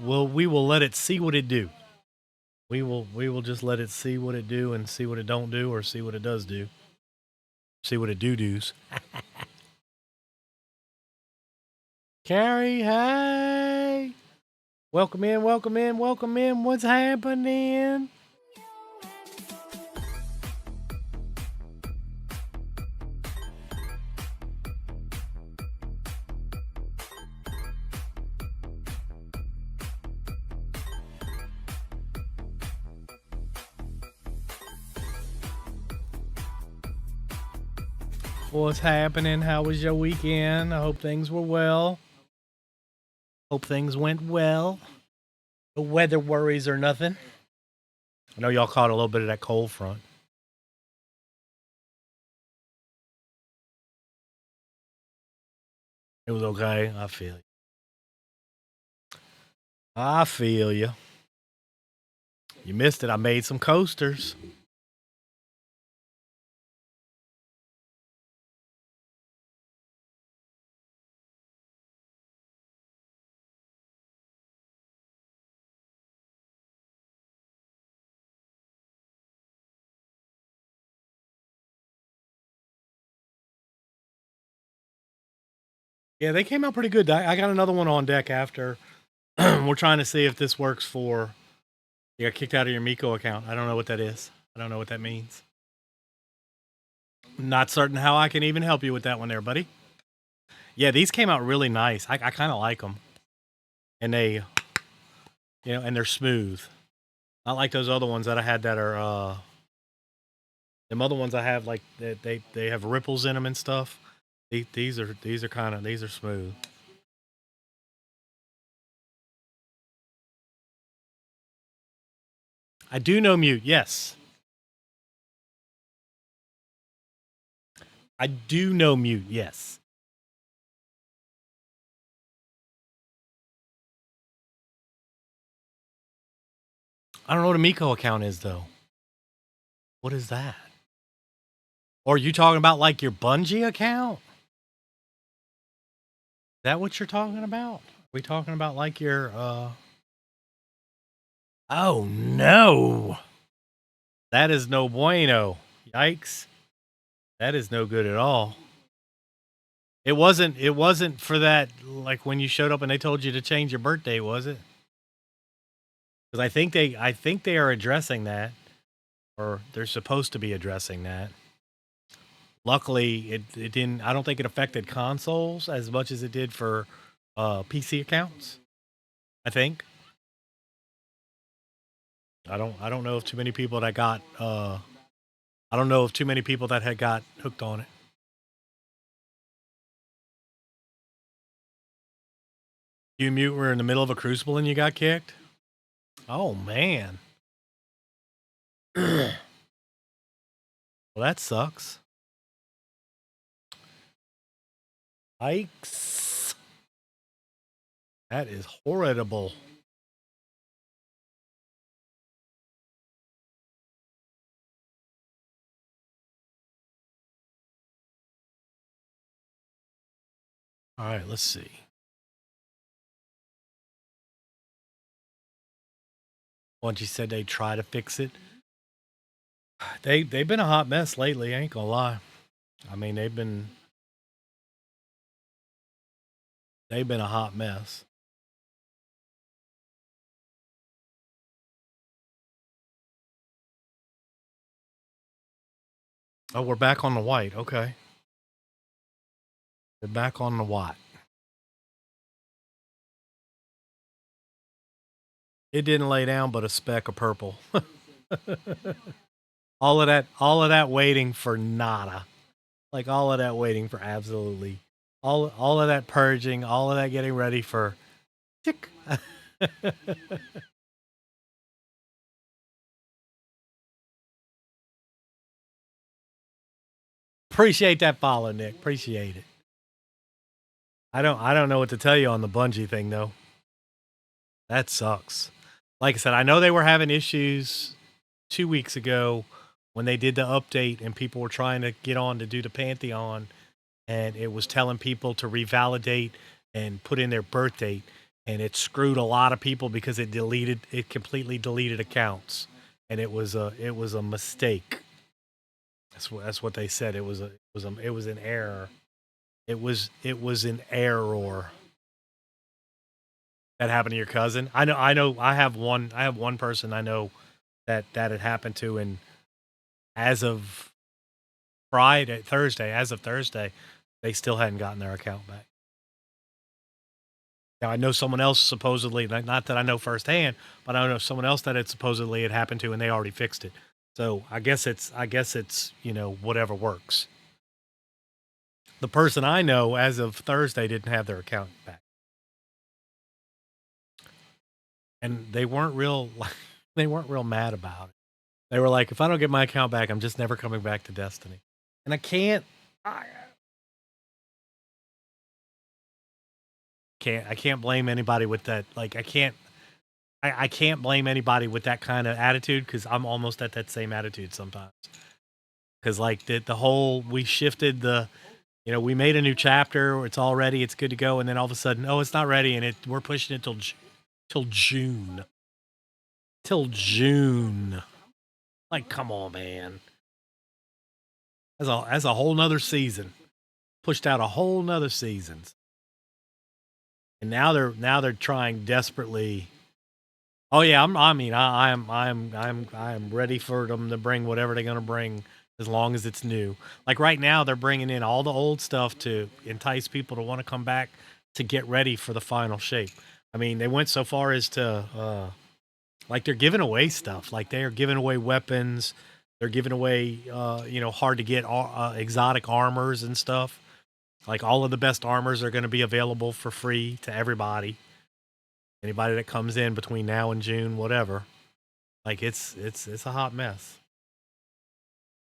We will let it see what it do. We will just let it see what it do and see what it don't do or see what it does do. See what it do's. Carrie, hey. Welcome in, welcome in, welcome in. What's happening? What's happening? How was your weekend? I hope things were well. Hope things went well. The weather worries or nothing. I know y'all caught a little bit of that cold front. It was okay. I feel you. I feel you. You missed it. I made some coasters. Yeah, they came out pretty good. I got another one on deck after. We're trying to see if this works for. You got kicked out of your Miko account. I don't know what that is. I don't know what that means. Not certain how I can even help you with that one there, buddy. Yeah, these came out really nice. I kind of like them. And they, and they're smooth. Not like those other ones that I had that are, them other ones I have, like, they have ripples in them and stuff. These are these are smooth. I do know mute, yes. I do know mute, yes. I don't know what a Miko account is though. What is that? Or are you talking about like your Bungie account? Is that what you're talking about? Are we talking about like your Oh no. That is no bueno. Yikes. That is no good at all. It wasn't for that, like when you showed up and they told you to change your birthday, was it? Because I think they are addressing that, or they're supposed to be addressing that. Luckily, it didn't. I don't think it affected consoles as much as it did for PC accounts. I think. I don't know if too many people that got. I don't know if too many people that had got hooked on it. You mute were in the middle of a crucible and you got kicked. Oh man. Well, that sucks. Yikes. That is horrible. All right, let's see. Once you said they try to fix it, they've been a hot mess lately. I ain't gonna lie. I mean, they've been a hot mess. Oh, we're back on the white. Okay, we're back on the white. It didn't lay down but a speck of purple. all of that waiting for nada. Like all of that waiting for absolutely all of that purging, all of that getting ready for tick. Appreciate that follow, Nick. Appreciate it. I don't know what to tell you on the Bungie thing though. That sucks. Like I said, I know they were having issues 2 weeks ago when they did the update and people were trying to get on to do the Pantheon and it was telling people to revalidate and put in their birth date. and it screwed a lot of people because it completely deleted accounts, and it was a mistake. That's what they said. It was an error. It was an error. That happened to your cousin? I know I have one person I know that had happened to, and as of Thursday, they still hadn't gotten their account back. Now I know someone else supposedly, not that I know firsthand, but I know someone else that it supposedly had happened to, and they already fixed it. So I guess it's whatever works. The person I know as of Thursday didn't have their account back, and they weren't real they weren't real mad about it. They were like, if I don't get my account back, I'm just never coming back to Destiny. And I can't blame anybody with that. Like I can't blame anybody with that kind of attitude because I'm almost at that same attitude sometimes. Because like the whole we shifted we made a new chapter, it's all ready, it's good to go, and then all of a sudden, oh, it's not ready, and we're pushing it till June. Till June. Like, come on, man. As a whole nother season. Pushed out a whole nother season. And now they're trying desperately. Oh yeah, I'm ready for them to bring whatever they're gonna bring as long as it's new. Like right now, they're bringing in all the old stuff to entice people to want to come back to get ready for the final shape. I mean, they went so far as to like they're giving away stuff. Like they are giving away weapons. They're giving away hard to get exotic armors and stuff. Like all of the best armors are going to be available for free to everybody. Anybody that comes in between now and June, whatever. Like it's a hot mess.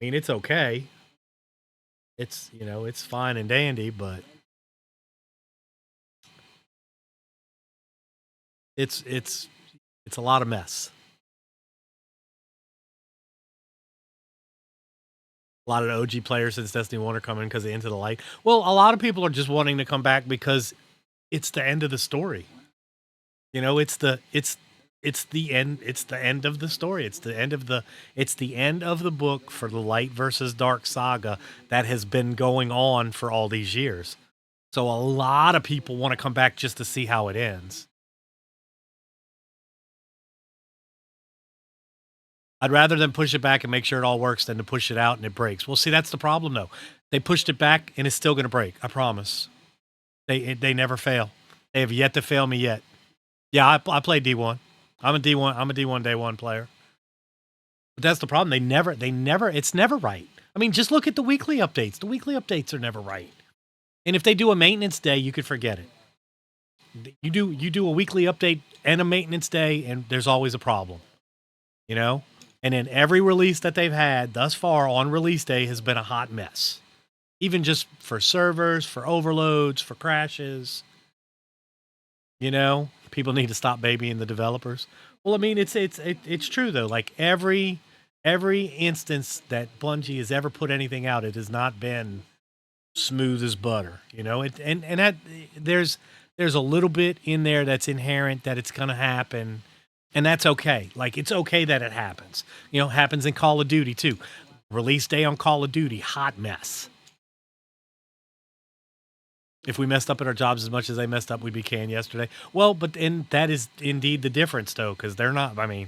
I mean, it's okay. It's fine and dandy, but it's a lot of mess. A lot of the OG players since Destiny 1 are coming because of Into the Light. Well, a lot of people are just wanting to come back because it's the end of the story. It's the end of the story. It's the end of the book for the Light versus Dark saga that has been going on for all these years. So a lot of people want to come back just to see how it ends. I'd rather than push it back and make sure it all works than to push it out and it breaks. Well, see, that's the problem though. They pushed it back and it's still going to break. I promise. They never fail. They have yet to fail me yet. Yeah, I play D1. I'm a D1. I'm a D1 day one player. But that's the problem. They never. It's never right. I mean, just look at the weekly updates. The weekly updates are never right. And if they do a maintenance day, you could forget it. You do a weekly update and a maintenance day, and there's always a problem. You know. And then every release that they've had thus far on release day has been a hot mess. Even just for servers, for overloads, for crashes. People need to stop babying the developers. Well, I mean, it's true though. Like every instance that Bungie has ever put anything out, it has not been smooth as butter. And that there's a little bit in there that's inherent that it's gonna happen, and that's okay. Like it's okay that it happens. Happens in Call of Duty too. Release day on Call of Duty, hot mess. If we messed up at our jobs as much as they messed up, we'd be canned yesterday. Well, but and that is indeed the difference, though, because they're not. I mean,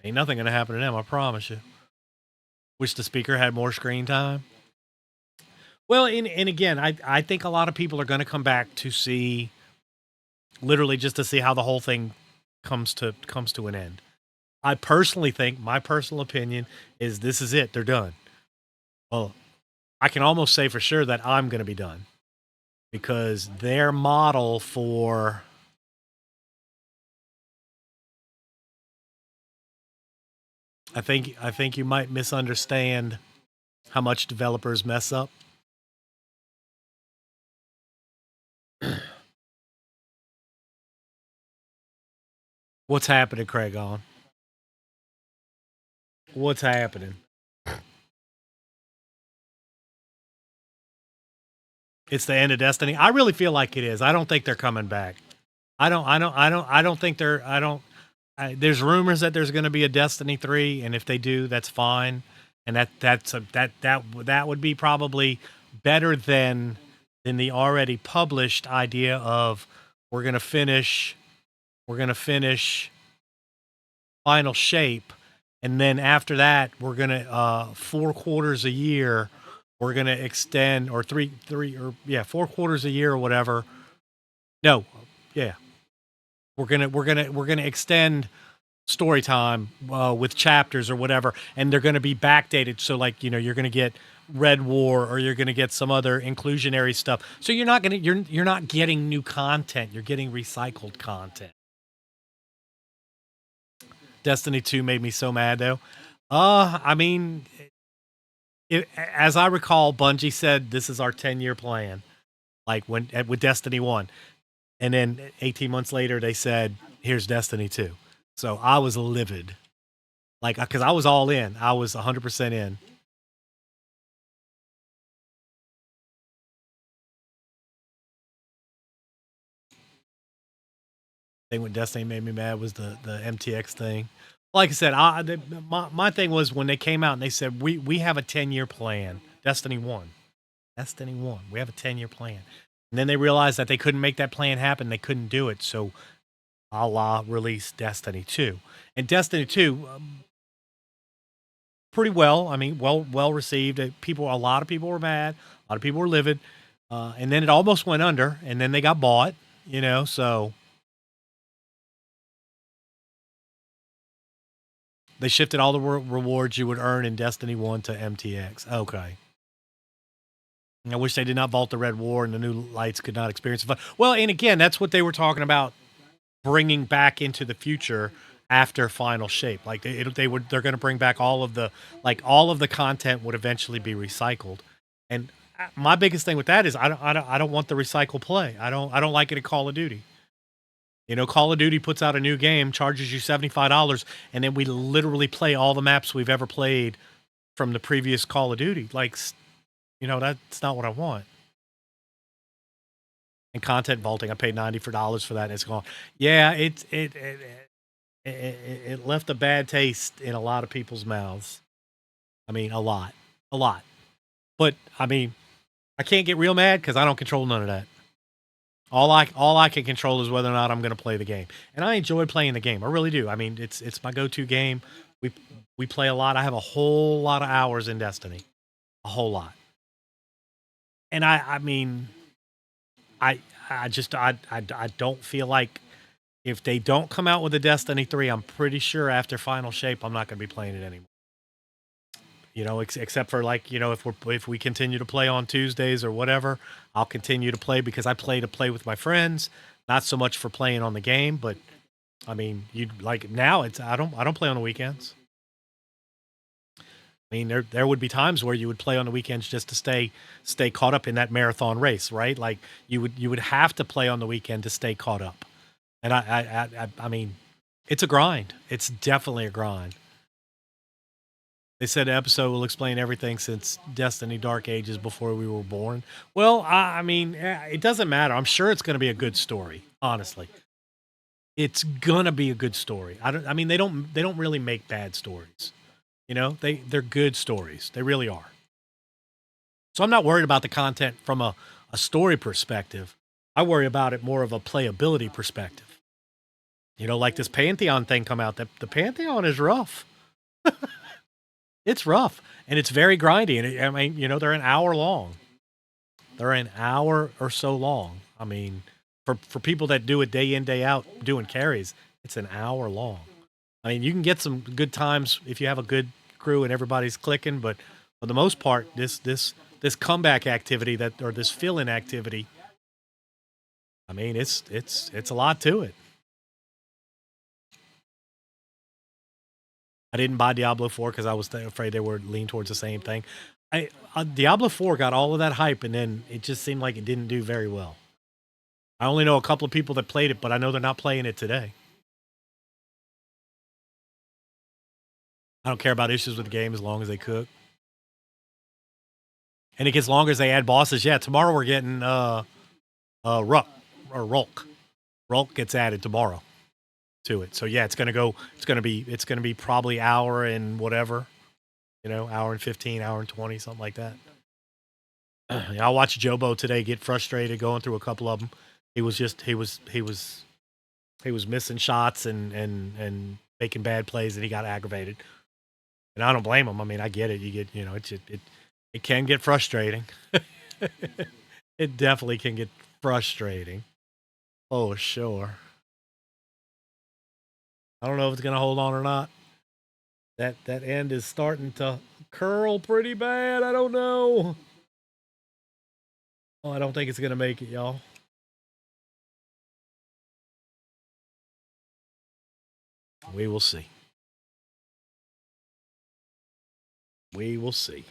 ain't nothing gonna happen to them. I promise you. Wish the speaker had more screen time. Well, and again, I think a lot of people are gonna come back to see, literally just to see how the whole thing comes to an end. I personally think, my personal opinion is this is it. They're done. Well, I can almost say for sure that I'm gonna be done because their model for I think you might misunderstand how much developers mess up. What's happening, Craig? On what's happening? It's the end of Destiny. I really feel like it is. I don't think they're coming back. I don't think there. I don't. There's rumors that there's going to be a Destiny 3, and if they do, that's fine. And that would be probably better than the already published idea of we're going to finish we're going to finish Final Shape, and then after that we're going to 4 quarters a year we're going to extend, or three or yeah 4 quarters a year or whatever. No, yeah, we're gonna extend story time with chapters or whatever, and they're going to be backdated. So, like, you're going to get Red War, or you're going to get some other inclusionary stuff. So you're not getting new content. You're getting recycled content. Destiny 2 made me so mad though. I mean, as I recall, Bungie said this is our 10-year plan. Like with Destiny 1, and then 18 months later they said here's Destiny 2. So I was livid. Like, because I was all in. I was 100% in. Thing with Destiny made me mad was the MTX thing. Like I said, my thing was when they came out and they said we have a 10-year plan. Destiny 1. Destiny 1. We have a 10-year plan. And then they realized that they couldn't make that plan happen. They couldn't do it. So Allah released Destiny 2. And Destiny 2, pretty well. I mean, well received. A lot of people were mad. A lot of people were livid. And then it almost went under. And then they got bought. So they shifted all the rewards you would earn in Destiny 1 to MTX. Okay. I wish they did not vault the Red War and the new lights could not experience the fun. Well, and again, that's what they were talking about bringing back into the future after Final Shape. Like they're going to bring back all of the content would eventually be recycled. And my biggest thing with that is I don't want the recycle play. I don't like it at Call of Duty. Call of Duty puts out a new game, charges you $75, and then we literally play all the maps we've ever played from the previous Call of Duty. Like, that's not what I want. And content vaulting, I paid $90 for that, and it's gone. Yeah, it left a bad taste in a lot of people's mouths. I mean, a lot. But I mean, I can't get real mad because I don't control none of that. All I can control is whether or not I'm going to play the game, and I enjoy playing the game. I really do. I mean, it's my go-to game. We play a lot. I have a whole lot of hours in Destiny, a whole lot. And I mean, I just I don't feel like if they don't come out with a Destiny 3, I'm pretty sure after Final Shape, I'm not going to be playing it anymore. Except for if we continue to play on Tuesdays or whatever, I'll continue to play because I play to play with my friends, not so much for playing on the game. But I mean, now I don't play on the weekends. I mean, there would be times where you would play on the weekends just to stay caught up in that marathon race, right? Like you would have to play on the weekend to stay caught up. And I mean, it's a grind. It's definitely a grind. They said the episode will explain everything since Destiny Dark Ages before we were born. Well, I mean, it doesn't matter. I'm sure it's going to be a good story. Honestly, it's gonna be a good story. I mean, they don't really make bad stories. They're good stories. They really are. So I'm not worried about the content from a story perspective. I worry about it more of a playability perspective. Like this Pantheon thing come out. The Pantheon is rough. It's rough, and it's very grindy. And I mean, they're an hour long. They're an hour or so long. I mean, for people that do it day in, day out, doing carries, it's an hour long. I mean, you can get some good times if you have a good crew and everybody's clicking, but for the most part, this comeback activity or this fill-in activity, I mean, it's a lot to it. I didn't buy Diablo 4 because I was afraid they would lean towards the same thing. Diablo 4 got all of that hype, and then it just seemed like it didn't do very well. I only know a couple of people that played it, but I know they're not playing it today. I don't care about issues with the game as long as they cook. And it gets longer as they add bosses. Yeah, tomorrow we're getting Ruck or Rulk. Rolk gets added tomorrow to it. So yeah, it's gonna be probably hour and whatever, hour and 15, hour and 20, something like that. Yeah, I watched Jobo today get frustrated going through a couple of them. He was just he was missing shots and making bad plays, and he got aggravated. And I don't blame him. I mean, I get it. You get, it can get frustrating. It definitely can get frustrating. Oh, sure. I don't know if it's gonna hold on or not. That end is starting to curl pretty bad. I don't know. Oh, I don't think it's gonna make it, y'all. We will see. We will see.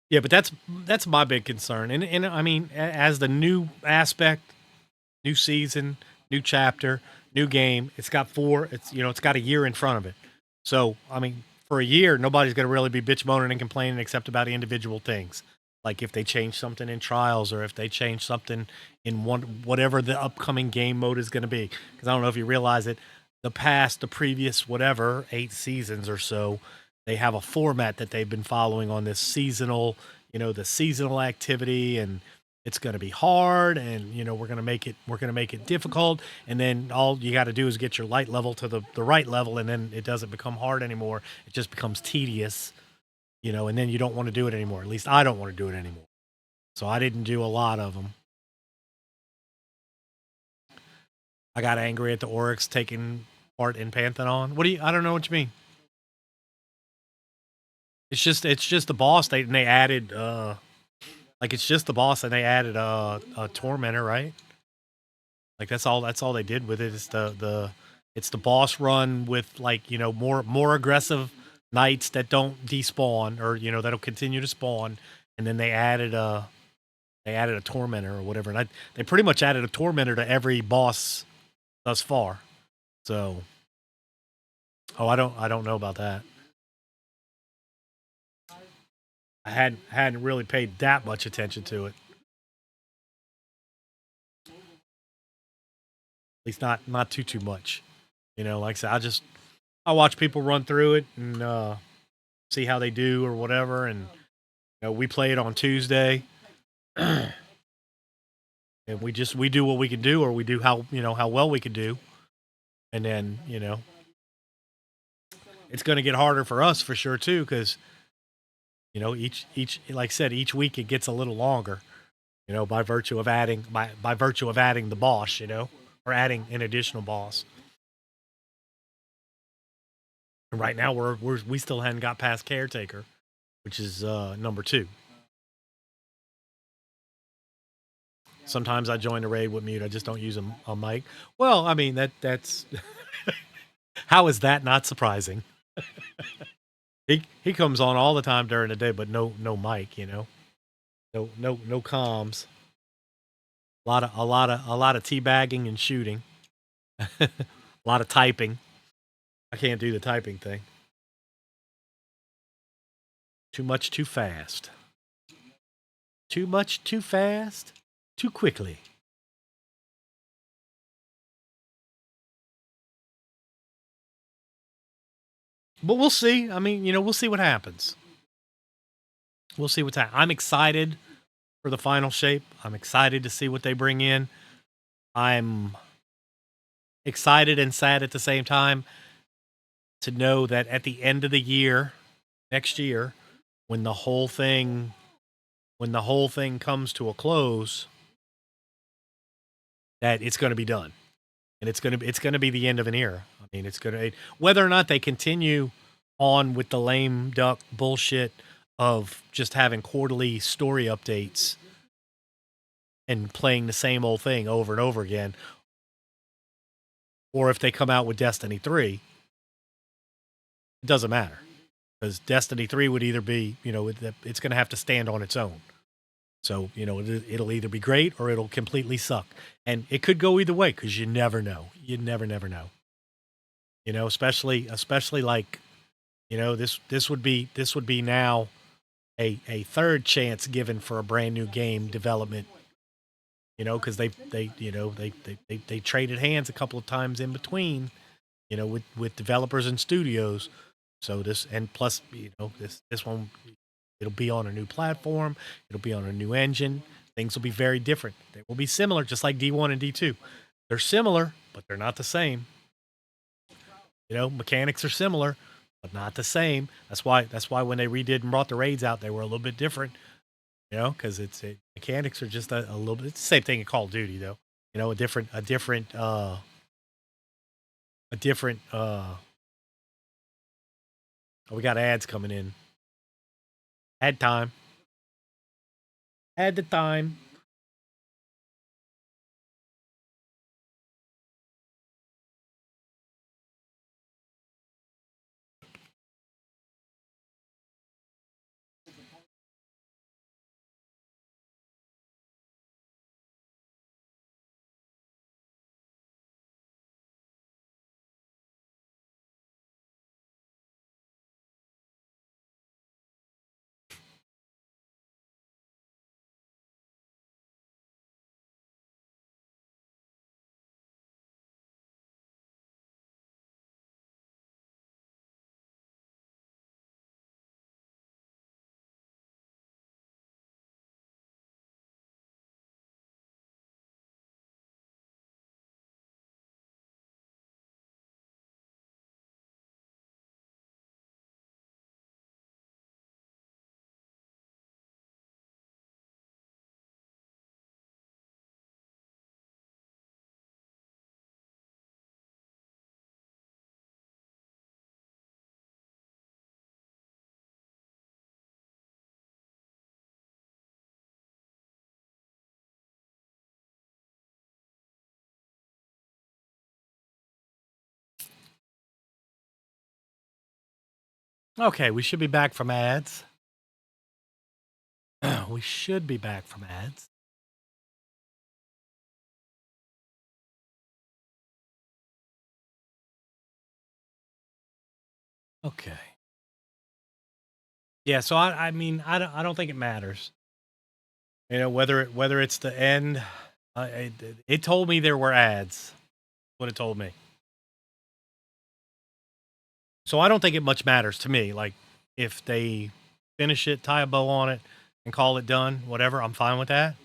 Yeah, but that's my big concern. And I mean, as the new aspect, new season, new chapter, new game, it's got it's got a year in front of it. So, I mean, for a year, nobody's going to really be bitch moaning and complaining except about individual things. Like if they change something in trials or if they change something in whatever the upcoming game mode is going to be. Because I don't know if you realize it, the previous whatever 8 seasons or so, they have a format that they've been following on this seasonal, the seasonal activity, and it's going to be hard, and we're going to make it difficult, and then all you got to do is get your light level to the right level, and then it doesn't become hard anymore. It just becomes tedious, and then you don't want to do it anymore. At least I don't want to do it anymore. So I didn't do a lot of them. I got angry at the Oryx taking part in Pantheon. I don't know what you mean. It's just the boss. They added like it's just the boss, and they added a tormentor, right? Like that's all they did with it. It's the boss run with like, more aggressive knights that don't despawn, or that'll continue to spawn, and then they added a tormentor or whatever. And they pretty much added a tormentor to every boss thus far. So, oh, I don't know about that. I hadn't really paid that much attention to it. At least not too much. Like I said, I watch people run through it and see how they do or whatever. And we play it on Tuesday, and we do what we can do, or we do how well we can do, and then it's going to get harder for us for sure too, because each like I said, each week it gets a little longer, by virtue of adding the boss, or adding an additional boss. And right now we still hadn't got past Caretaker, which is number 2. Sometimes I join the raid with mute. I just don't use a mic. Well, I mean that's how is that not surprising? He comes on all the time during the day, but no mic, no comms. A lot of teabagging and shooting. A lot of typing. I can't do the typing thing. Too much, too fast. Too much, too fast, too quickly. But we'll see. I mean, we'll see what happens. We'll see what's happening. I'm excited for the final shape. I'm excited to see what they bring in. I'm excited and sad at the same time to know that at the end of the year, next year, when the whole thing comes to a close, that it's going to be done, and it's going to be the end of an era. I mean, whether or not they continue on with the lame duck bullshit of just having quarterly story updates and playing the same old thing over and over again, or if they come out with Destiny 3, it doesn't matter, because Destiny 3 would either be, it's going to have to stand on its own. So, it'll either be great or it'll completely suck. And it could go either way, because you never know. You never know. Especially like, this would be now a third chance given for a brand new game development because they traded hands a couple of times in between, with developers and studios. So this, and plus, this one, it'll be on a new platform, it'll be on a new engine. Things will be very different. They will be similar, just like D1 and D2. They're similar, but they're not the same. Mechanics are similar, but not the same. That's why when they redid and brought the raids out, they were a little bit different. Because mechanics are just a little bit. It's the same thing in Call of Duty, though. A different. Oh, we got ads coming in. Ad time. Ad the time. Okay, we should be back from ads. We should be back from ads. Okay. Yeah, so I mean, I don't think it matters. Whether it's the end. It told me there were ads. What it told me. So I don't think it much matters to me. Like, if they finish it, tie a bow on it, and call it done, whatever, I'm fine with that.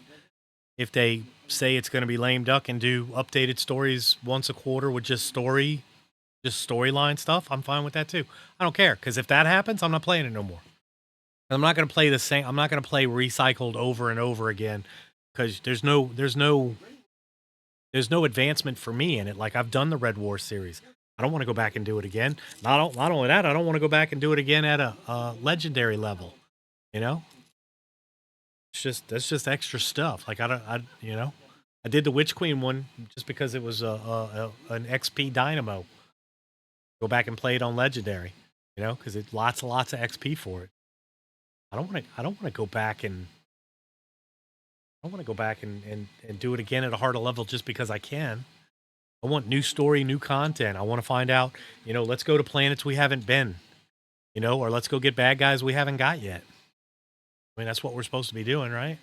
If they say it's going to be lame duck and do updated stories once a quarter with just storyline stuff, I'm fine with that too. I don't care, because if that happens, I'm not playing it no more. I'm not going to play the same. I'm not going to play recycled over and over again, because there's no advancement for me in it. Like, I've done the Red War series. I don't want to go back and do it again. Not only that, I don't want to go back and do it again at a legendary level. You know, that's just extra stuff. Like, I don't, I did the Witch Queen one just because it was an XP dynamo. Go back and play it on legendary. Because it's lots and lots of XP for it. I don't want to go back and do it again at a harder level just because I can. I want new story, new content. I want to find out, let's go to planets we haven't been, or let's go get bad guys we haven't got yet. I mean, that's what we're supposed to be doing, right?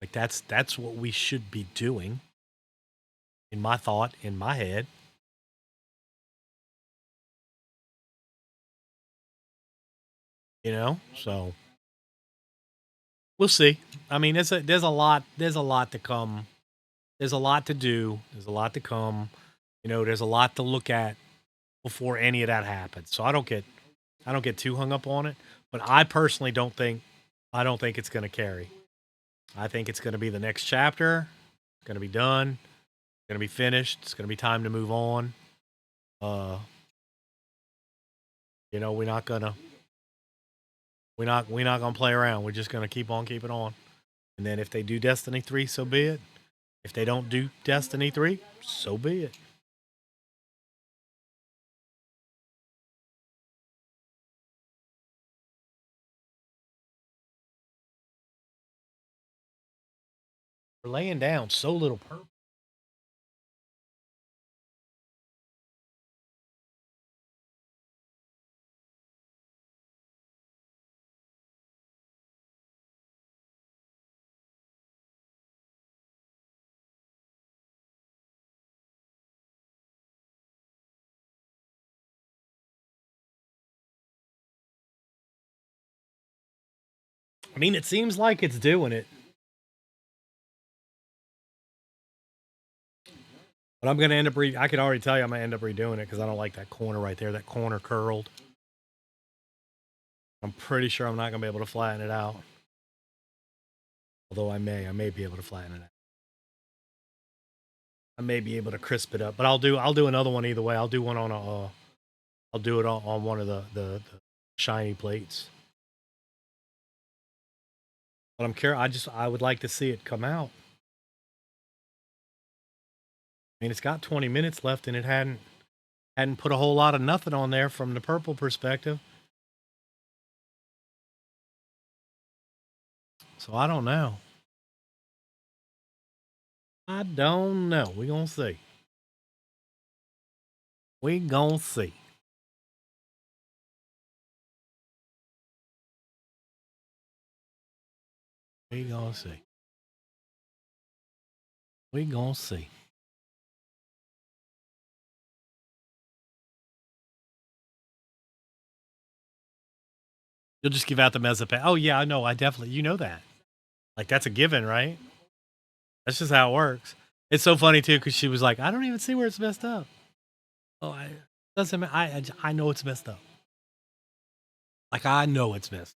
Like, that's what we should be doing, in my thought, in my head. So we'll see. I mean, there's a lot to come. There's a lot to do. There's a lot to come. There's a lot to look at before any of that happens. So I don't get too hung up on it. But I personally I don't think it's going to carry. I think it's going to be the next chapter. It's going to be done. It's going to be finished. It's going to be time to move on. Uh, we're not gonna play around. We're just gonna keep on keeping on. And then if they do Destiny 3, so be it. If they don't do Destiny 3, so be it. We're laying down so little purpose. I mean, it seems like it's doing it. But I'm gonna end up I can already tell you I'm gonna end up redoing it because I don't like that corner right there. That corner curled. I'm pretty sure I'm not gonna be able to flatten it out. Although I may be able to flatten it out. I may be able to crisp it up, but I'll do another one either way. I'll do one on a I'll do it on one of the shiny plates. But I would like to see it come out. I mean, it's got 20 minutes left, and it hadn't put a whole lot of nothing on there from the purple perspective. So I don't know. I don't know. We gonna see. We gonna see. We gonna see. We gonna see. You'll just give out the Mezzapan. Oh yeah, I know. I definitely. You know that. Like that's a given, right? That's just how it works. It's so funny too because she was like, "I don't even see where it's messed up." Oh, I doesn't. I know it's messed up. Like I know it's messed.